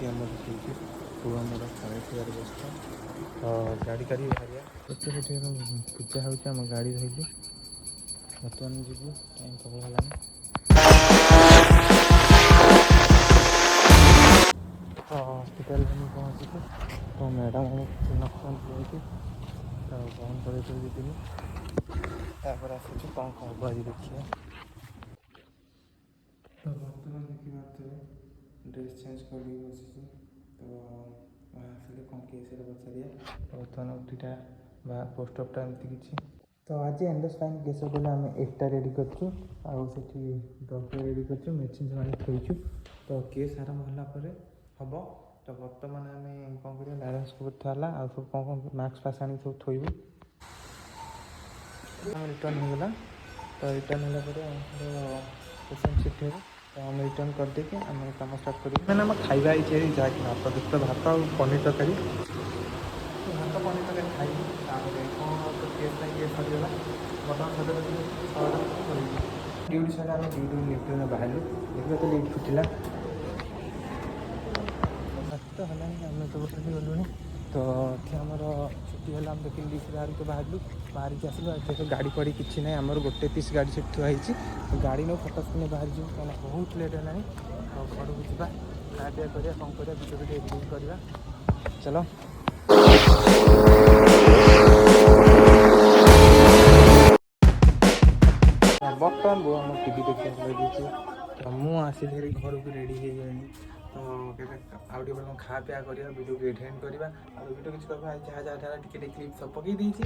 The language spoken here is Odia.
ଆମର ହେଇଛି ପୁଅ ଆମର ଖାଇବା ପିଇବାର ବ୍ୟବସ୍ଥା ଗାଡ଼ି କରି ବାହାରିବା ଏତେ ପୂଜା ହେଉଛି ଆମ ଗାଡ଼ି ଧରିଲି ବର୍ତ୍ତମାନ ଯିବୁ ଟାଇମ୍ ପ୍ରବଳ ହେଲାଣି ହସ୍ପିଟାଲରେ ମୁଁ ପହଞ୍ଚିଛି ତ ମ୍ୟାଡ଼ାମ୍ ଆମକୁ ଇଞ୍ଜେକ୍ସନ୍ ଦିଅନ୍ତି ତ ବନ୍ଦ କରେଇଦେବି ଦୁଇ ଦିନ ତାପରେ ଆସୁଛୁ କ'ଣ ହବ ଆଜି ଦେଖିବା ତ ବର୍ତ୍ତମାନ ଦେଖିପାରୁଥିବେ ଡ୍ରେସ୍ ଚେଞ୍ଜ କରିକି ବସିଛି ତ ଆସିଲେ କ'ଣ କେସ୍ରେ ପଚାରିବା ବର୍ତ୍ତମାନ ଓଟିଟା ବା ପୋଷ୍ଟ ଅଫ୍ଟା ଏମିତି କିଛି ତ ଆଜି ଏଣ୍ଡୋସ୍ପାଇନ୍ କେସ୍ କଲେ ଆମେ ଏଟା ରେଡ଼ି କରିଛୁ ଆଉ ସେଠି ଡକ୍ଟର ରେଡ଼ି କରିଛୁ ମେଡ଼ିସିନ୍ ସେମାନେ ଥୋଇଛୁ ତ କେସ୍ ଆରମ୍ଭ ହେଲା ପରେ ହେବ ତ ବର୍ତ୍ତମାନ ଆମେ କ'ଣ କରିବା ଲାରେନ୍ସ କଥା ହେଲା ଆଉ ସବୁ କ'ଣ ମାସ୍କ ଫାସ୍କ ଆଣିକି ସବୁ ଥୋଇବୁ ରିଟର୍ନ ହେଇଗଲା ତ ରିଟର୍ନ ହେଲା ପରେ ଆମର ପେସେଣ୍ଟ ସିଫ୍ଟ ହେବ ତ ଆମେ ରିଟର୍ନ କରିଦେଇକି ଆମେ କାମ ଷ୍ଟାର୍ଟ କରିବୁ ମାନେ ଆମ ଖାଇବା ହେଇଛି ଯାହାକି ଭାତ ଦେଖିତ ଭାତ ଆଉ ପନିର ତରକାରୀ ଭାତ ପନିର ତରକାରୀ ଖାଇବୁ ତାପରେ କ'ଣ ତ କେସ୍ ପାଇଁ କେସ୍ ସରିଗଲା ବର୍ତ୍ତମାନ ଡ୍ୟୁଟି ସରିଲା ଆମେ ଡ୍ୟୁଟି ବାହାରିଲୁ ଦେଖିବା ତ ଲିଫ୍ଟ ଫୁଟିଲା ତ ହେଲାଣି ଆମେ ସବୁ ସେଠି ଗଲୁଣି ତ ଏଠି ଆମର ଛୁଟି ହେଲା ଆମେ ଦେଖିଲି ଲିଫ୍ଟ ବାହାରିକି ଆସିଲୁ ଏଠି ଗାଡ଼ି ଫାଡ଼ି କିଛି ନାହିଁ ଆମର ଗୋଟେ ପିସ୍ ଗାଡ଼ି ସେଠି ଥୁଆ ହେଇଛି ଗାଡ଼ି ନେଉ ଫଟୋ ସ୍କ୍ରିନ୍ ବାହାରିଯିବୁ କାହିଁକିନା ବହୁତ ଲେଟ୍ ହେଲାଣି ତ ଘରକୁ ଯିବା ଖାଇବା ପିଇବା କରିବା କ'ଣ କରିବା ଭିଡ଼ିଓ ଏଡ଼ିଟିଂ କରିବା ଚାଲ ବର୍ତ୍ତମାନ ବୋଉ ଆମ ଟିଭି ଦେଖିବାକୁ ଲାଗିଛି ତ ମୁଁ ଆସିଲି ଘରକୁ ରେଡ଼ି ହେଇଗଲିଣି ତ କେବେ ଆଉ ଟିକେ କ'ଣ ଖାଇବା ପିଇବା କରିବା ଭିଡ଼ିଓକୁ ଏଡ଼ିଟିଂ କରିବା ଆଉ ଭିଡ଼ିଓ କିଛି କରିବା ଯାହା ଟିକେ କ୍ଲିପ୍ ସବୁ ପକାଇ ଦେଇଛି